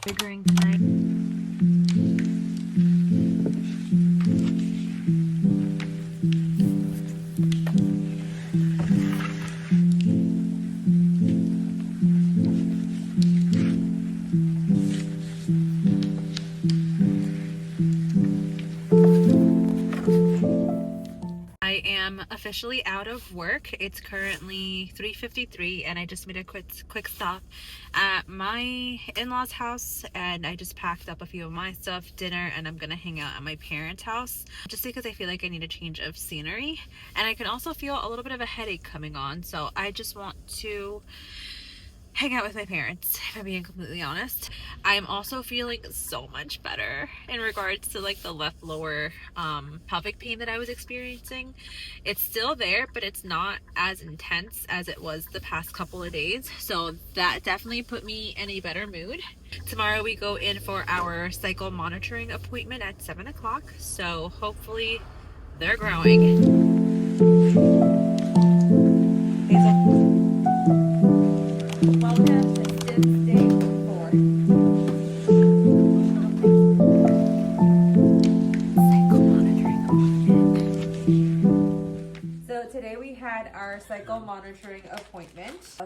figuring tonight. I am officially out of work. It's currently 3:53 and I just made a quick stop at my in-laws house, and I just packed up a few of my stuff, dinner, and I'm gonna hang out at my parents' house just because I feel like I need a change of scenery, and I can also feel a little bit of a headache coming on, so I just want to hang out with my parents, if I'm being completely honest. I'm also feeling so much better in regards to like the left lower pelvic pain that I was experiencing. It's still there, but it's not as intense as it was the past couple of days, so that definitely put me in a better mood. Tomorrow we go in for our cycle monitoring appointment at 7 o'clock, so hopefully they're growing. Welcome to Stims Day 4. Cycle monitoring appointment. So today we had our cycle monitoring appointment.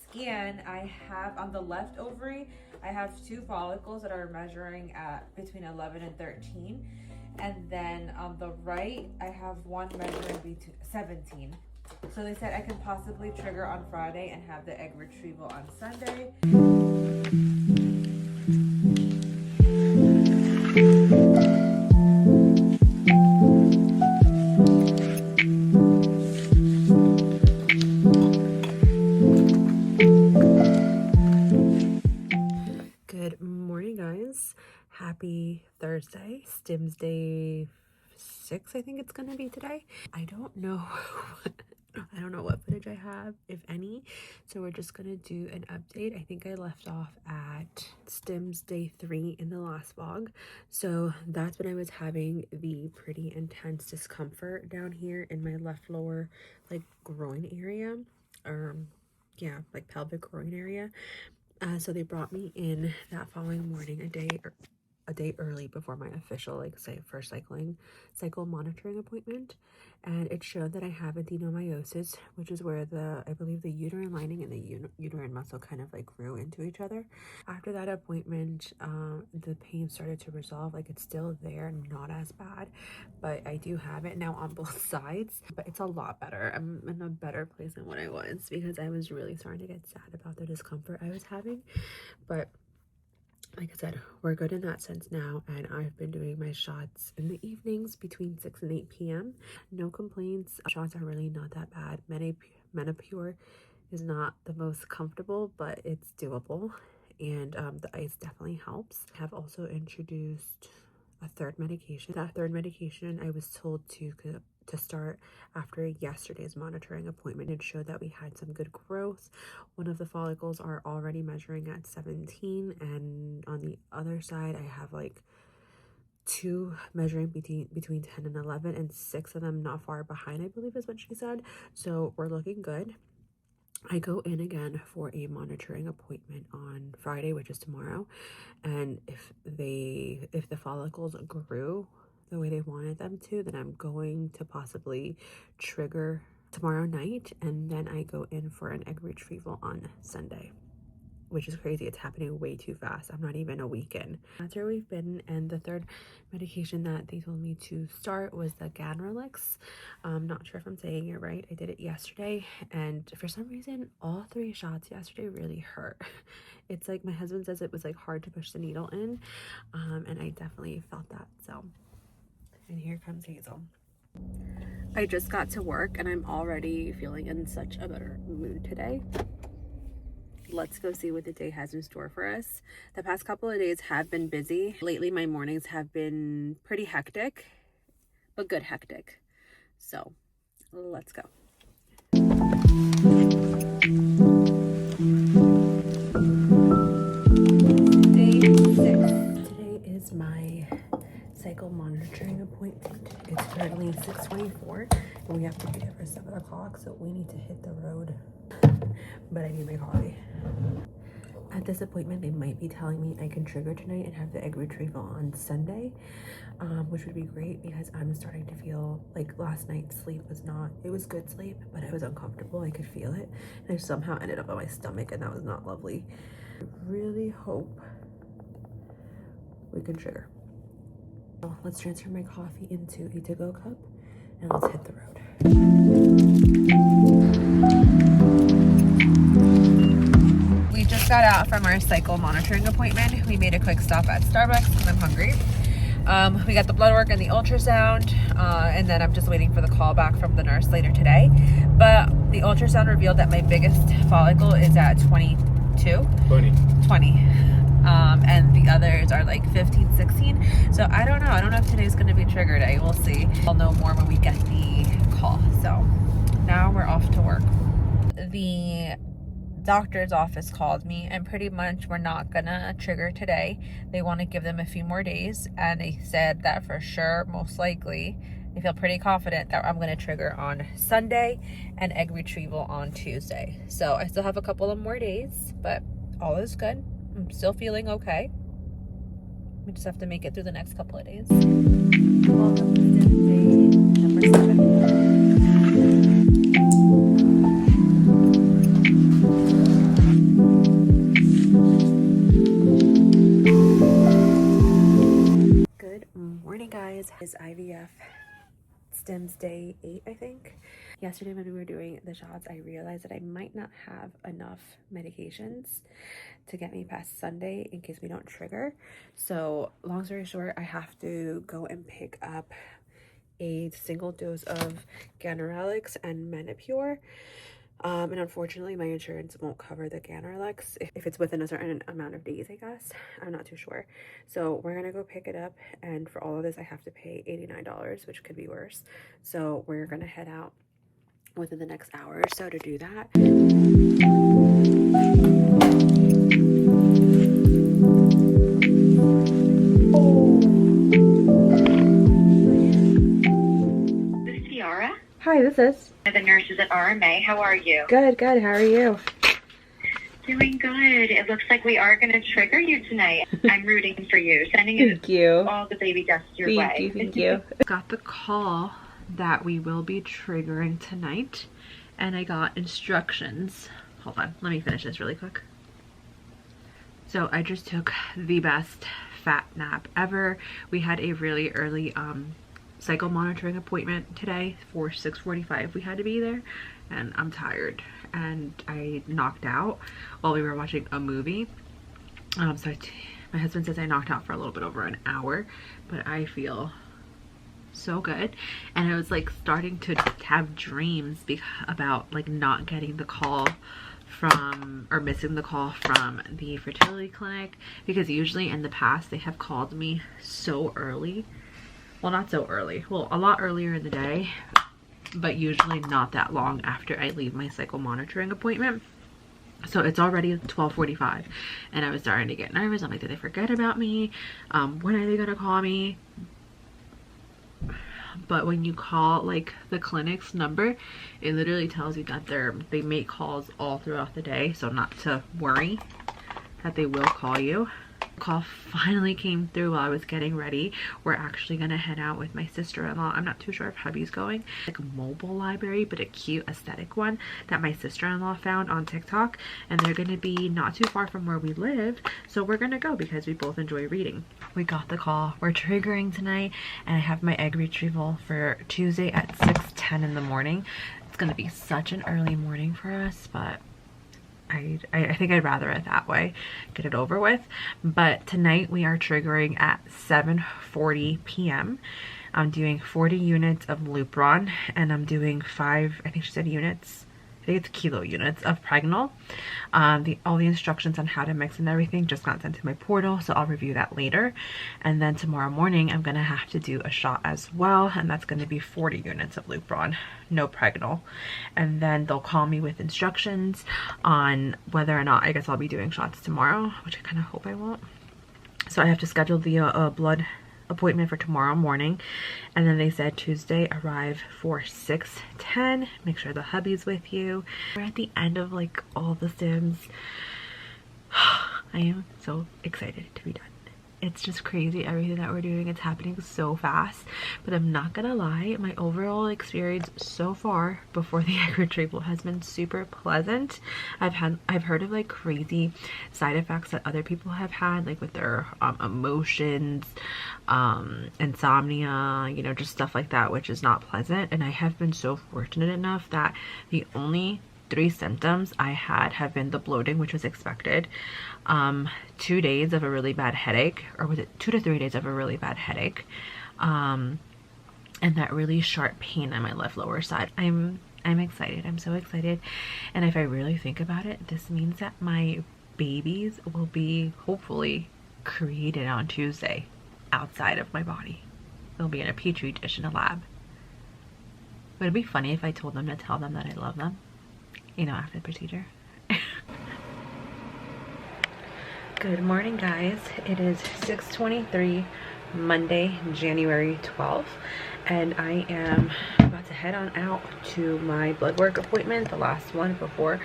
Scan, I have on the left ovary, I have 2 follicles that are measuring at between 11 and 13. And then on the right, I have one measuring between 17. So they said I can possibly trigger on Friday and have the egg retrieval on Sunday. Good morning, guys. Happy Thursday. Stims Day 6, I think it's gonna be today. I don't know what footage I have, if any, so we're just gonna do an update. I think I left off at Stims Day 3 in the last vlog, so that's when I was having the pretty intense discomfort down here in my left lower like groin area, yeah, like pelvic groin area. So they brought me in that following morning, a day early before my official first cycle monitoring appointment, and it showed that I have adenomyosis, which is where I believe the uterine lining and the uterine muscle kind of like grew into each other. After that appointment, the pain started to resolve. Like, it's still there, not as bad, but I do have it now on both sides, but it's a lot better. I'm in a better place than what I was, because I was really starting to get sad about the discomfort I was having. But like I said, we're good in that sense now, and I've been doing my shots in the evenings between 6 and 8 p.m. No complaints. Shots are really not that bad. Menopur is not the most comfortable, but it's doable, and the ice definitely helps. I have also introduced a third medication. That third medication I was told to start after yesterday's monitoring appointment. It showed that we had some good growth. One of the follicles are already measuring at 17, and on the other side I have like 2 measuring between 10 and 11, and 6 of them not far behind, I believe is what she said. So we're looking good. I go in again for a monitoring appointment on Friday, which is tomorrow, and if the follicles grew the way they wanted them to, then I'm going to possibly trigger tomorrow night, and then I go in for an egg retrieval on Sunday, which is crazy. It's happening way too fast. I'm not even a week in. That's where we've been. And the third medication that they told me to start was the Ganrelix. I'm not sure if I'm saying it right. I did it yesterday, and for some reason all 3 shots yesterday really hurt. It's like my husband says it was like hard to push the needle in, and I definitely felt that. So, and here comes Hazel. I just got to work and I'm already feeling in such a better mood today. Let's go see what the day has in store for us. The past couple of days have been busy. Lately, my mornings have been pretty hectic, but good hectic. So let's go. Day 6. Today is my cycle monitoring appointment. It's currently 6:24 and we have to be there for 7 o'clock, so we need to hit the road. But I need my coffee. At this appointment, they might be telling me I can trigger tonight and have the egg retrieval on Sunday, which would be great because I'm starting to feel like last night's sleep was not, it was good sleep, but I was uncomfortable. I could feel it. And I somehow ended up on my stomach, and that was not lovely. I really hope we can trigger. So let's transfer my coffee into a to-go cup and let's hit the road. We just got out from our cycle monitoring appointment. We made a quick stop at Starbucks because I'm hungry. We got the blood work and the ultrasound, and then I'm just waiting for the call back from the nurse later today. But the ultrasound revealed that my biggest follicle is at 22? 20. And the others are like 15, 16. So I don't know. I don't know if today's going to be trigger day. We'll see. I'll know more when we get the call. So now we're off to work. The doctor's office called me, and pretty much we're not gonna trigger today. They want to give them a few more days, and they said that for sure, most likely, they feel pretty confident that I'm gonna trigger on Sunday and egg retrieval on Tuesday. So I still have a couple of more days, but all is good. I'm still feeling okay. We just have to make it through the next couple of days. Welcome to day number 7. Is IVF Stims day 8, I think. Yesterday when we were doing the shots, I realized that I might not have enough medications to get me past Sunday in case we don't trigger. So long story short, I have to go and pick up a single dose of Ganirelix and Menopur. And unfortunately, my insurance won't cover the Ganirelix if it's within a certain amount of days, I guess. I'm not too sure. So we're going to go pick it up. And for all of this, I have to pay $89, which could be worse. So we're going to head out within the next hour or so to do that. This is Tiara. Hi, this is The nurses at RMA. How are you? Good. How are you? Doing good. It looks like we are going to trigger you tonight. I'm rooting for you. Sending all the baby dust your way. Thank you. Got the call that we will be triggering tonight, and I got instructions. Hold on, let me finish this really quick. So I just took the best fat nap ever. We had a really early cycle monitoring appointment today for 6:45. We had to be there, and I'm tired, and I knocked out while we were watching a movie. My husband says I knocked out for a little bit over an hour, but I feel so good. And I was like starting to have dreams about like not getting the call from, or missing the call from the fertility clinic, because usually in the past they have called me so early. Well, not so early. Well, a lot earlier in the day, but usually not that long after I leave my cycle monitoring appointment. So it's already 12:45, and I was starting to get nervous. I'm like, did they forget about me? When are they gonna call me? But when you call like the clinic's number, it literally tells you that they make calls all throughout the day, so not to worry that they will call you. Call finally came through while I was getting ready. We're actually gonna head out with my sister-in-law. I'm not too sure if hubby's going. Like a mobile library, but a cute aesthetic one that my sister-in-law found on TikTok, and they're gonna be not too far from where we live, so we're gonna go because we both enjoy reading. We got the call. We're triggering tonight, and I have my egg retrieval for Tuesday at 6:10 in the morning. It's gonna be such an early morning for us, but I think I'd rather it that way, get it over with. But tonight we are triggering at 7:40 p.m. I'm doing 40 units of Lupron, and I'm doing 5, I think she said units, I think it's kilo units of Pregnol. All the instructions on how to mix and everything just got sent to my portal, so I'll review that later. And then tomorrow morning I'm gonna have to do a shot as well, and that's gonna be 40 units of Lupron, no Pregnol. And then they'll call me with instructions on whether or not, I guess I'll be doing shots tomorrow, which I kind of hope I won't. So I have to schedule the blood appointment for tomorrow morning, and then they said Tuesday arrive for 6:10. Make sure the hubby's with you. We're at the end of like all the Stims. I am so excited to be done. It's just crazy everything that we're doing. It's happening so fast, but I'm not gonna lie, my overall experience so far before the egg retrieval has been super pleasant. I've heard of like crazy side effects that other people have had, like with their emotions, insomnia, you know, just stuff like that, which is not pleasant. And I have been so fortunate enough that the only 3 symptoms I had have been the bloating, which was expected, 2 days of a really bad headache, or was it 2 to 3 days of a really bad headache, and that really sharp pain on my left lower side. I'm excited. I'm so excited. And if I really think about it, this means that my babies will be hopefully created on Tuesday outside of my body. They'll be in a petri dish in a lab. Would it be funny if I told them to tell them that I love them, you know, after the procedure? Good morning, guys. It is 6:23, Monday, January 12th, and I am about to head on out to my blood work appointment, the last one before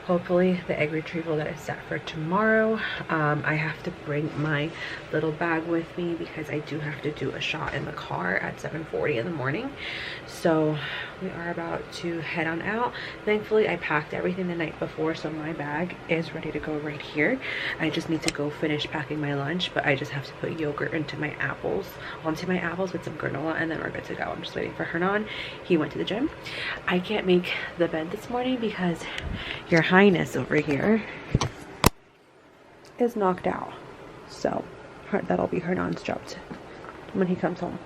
hopefully the egg retrieval that is set for tomorrow. I have to bring my little bag with me because I do have to do a shot in the car at 7:40 in the morning. So we are about to head on out. Thankfully I packed everything the night before, so my bag is ready to go right here. I just need to go finish packing my lunch, but I just have to put yogurt onto my apples with some granola, and then we're good to go. I'm just waiting for Hernan. He went to the gym. I can't make the bed this morning because Your Highness over here is knocked out, so that'll be Hernan's job when he comes home.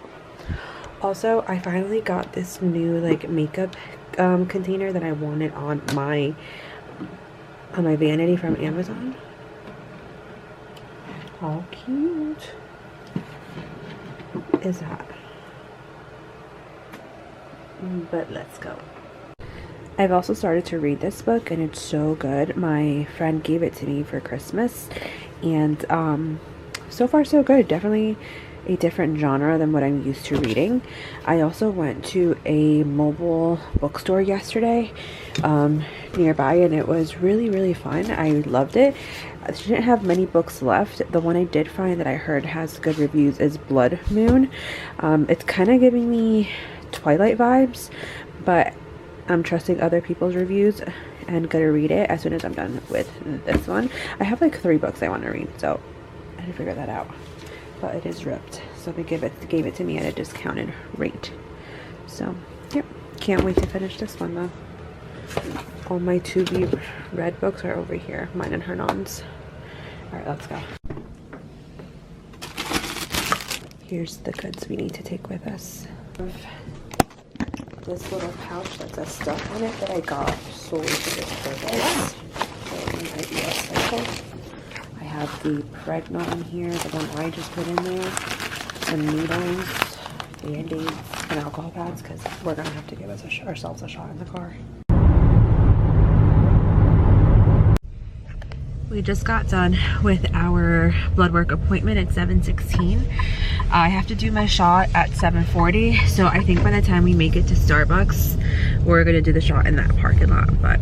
Also, I finally got this new like makeup container that I wanted on my vanity from Amazon. How cute is that? But let's go. I've also started to read this book, and it's so good. My friend gave it to me for Christmas, and so far so good. Definitely a different genre than what I'm used to reading. I also went to a mobile bookstore yesterday nearby, and it was really fun. I loved it. She didn't have many books left. The one I did find that I heard has good reviews is Blood Moon. It's kind of giving me Twilight vibes, but I'm trusting other people's reviews and gonna read it as soon as I'm done with this one. I have like 3 books I want to read, so I didn't figure that out. But it is ripped, so they gave it to me at a discounted rate. So yep, can't wait to finish this one though. All my to be read books are over here, mine and Hernan's. All right, let's go. Here's the goods we need to take with us. This little pouch that says stuff on it that I got solely for this purpose. So an IVF cycle. I have the Pregna in here, the one I just put in there, some needles, band-aids, and alcohol pads, because we're gonna have to give ourselves a shot in the car. We just got done with our blood work appointment at 7:16. I have to do my shot at 7:40, so I think by the time we make it to Starbucks, we're gonna do the shot in that parking lot. But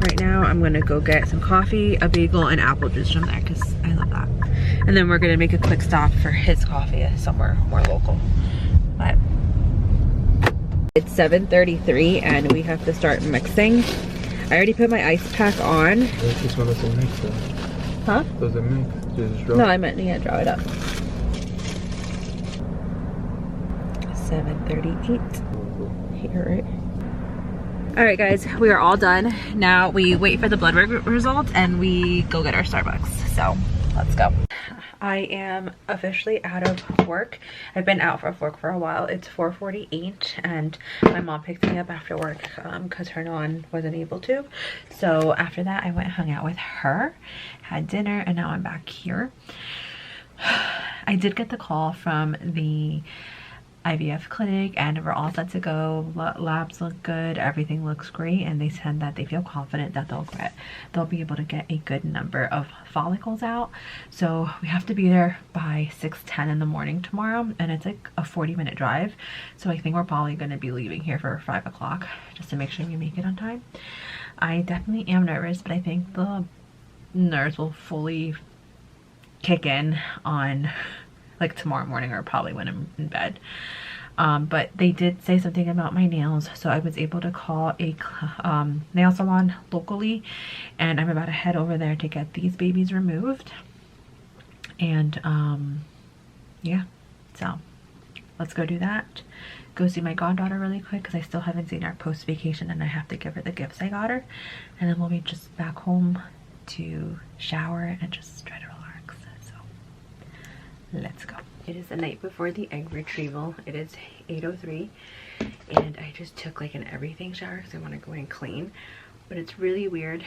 right now, I'm gonna go get some coffee, a bagel, and apple juice from there because I love that. And then we're gonna make a quick stop for his coffee somewhere more local. But it's 7:33, and we have to start mixing. I already put my ice pack on. This one doesn't mix though. Huh? Does it mix? Just draw? No, I meant, yeah, draw it up. 7:38. Here, right? All right, guys, we are all done. Now we wait for the blood work results and we go get our Starbucks. So let's go. I am officially out of work. I've been out of work for a while. It's 4:48 and my mom picked me up after work because Hernan wasn't able to. So after that, I went and hung out with her, had dinner, and now I'm back here. I did get the call from the IVF clinic and we're all set to go. Labs look good, everything looks great, and they said that they feel confident that they'll be able to get a good number of follicles out. So we have to be there by 6:10 in the morning tomorrow, and it's like a 40-minute drive. So I think we're probably going to be leaving here for 5 o'clock just to make sure we make it on time. I definitely am nervous, but I think the nurse will fully kick in on like tomorrow morning or probably when I'm in bed. But they did say something about my nails, so I was able to call a nail salon locally, and I'm about to head over there to get these babies removed. And yeah, so let's go do that. Go see my goddaughter really quick because I still haven't seen her post vacation, and I have to give her the gifts I got her, and then we'll be just back home to shower and just try to relax. So let's go. It is the night before the egg retrieval. It is 8:03, and I just took like an everything shower because I want to go and clean. But it's really weird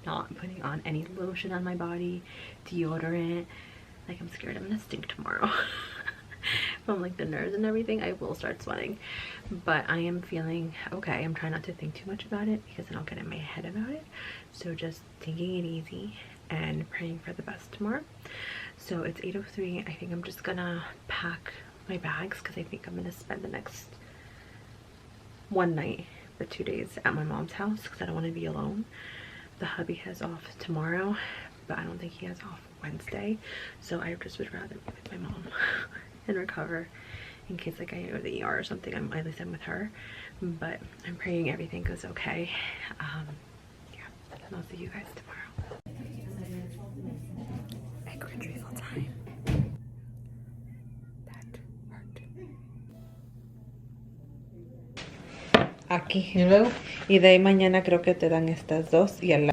not putting on any lotion on my body, deodorant. Like, I'm scared I'm gonna stink tomorrow. From like the nerves and everything. I will start sweating, but I am feeling okay. I'm trying not to think too much about it because then I'll get in my head about it. So just taking it easy and praying for the best tomorrow. So it's 8:03. I think I'm just gonna pack my bags because I think I'm gonna spend the next one night for 2 days at my mom's house because I don't want to be alone. The hubby has off tomorrow, but I don't think he has off Wednesday, so I just would rather be with my mom and recover in case like I go to the ER or something. At least I'm with her, but I'm praying everything goes okay. Yeah, and I'll see you guys tomorrow. Egg retrieval time. That hurt. Aquí, y luego, y de ahí mañana creo que te dan estas dos y el...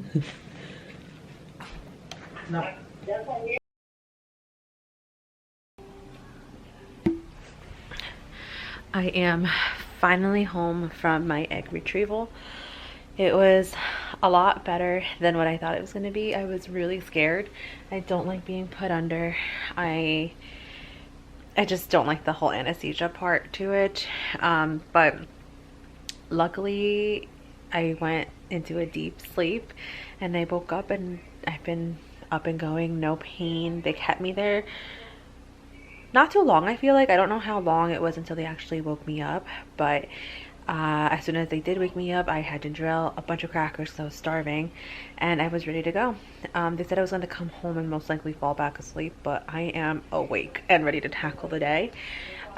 No. I am finally home from my egg retrieval. It was a lot better than what I thought it was going to be. I was really scared. I don't like being put under. I just don't like the whole anesthesia part to it. But luckily I went into a deep sleep and I woke up and I've been up and going, no pain. They kept me there not too long. I feel like I don't know how long it was until they actually woke me up, but as soon as they did wake me up, I had to drill a bunch of crackers because I was starving and I was ready to go. They said I was going to come home and most likely fall back asleep, but I am awake and ready to tackle the day.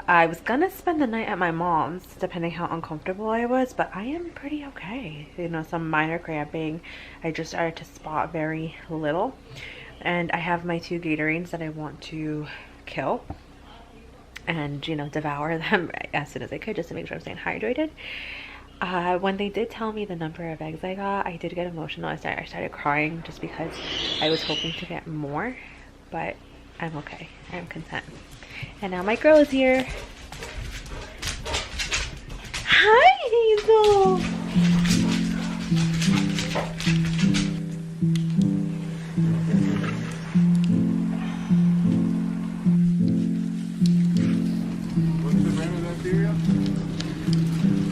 I was gonna spend the night at my mom's depending how uncomfortable I was, but I am pretty okay. You know, some minor cramping. I just started to spot very little, and I have my 2 Gatorades that I want to kill and, you know, devour them as soon as I could just to make sure I'm staying hydrated. When they did tell me the number of eggs I got, I did get emotional. I started crying just because I was hoping to get more, but I'm okay. I'm content. And now my girl is here. Hi, Hazel.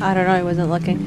I don't know, I wasn't looking.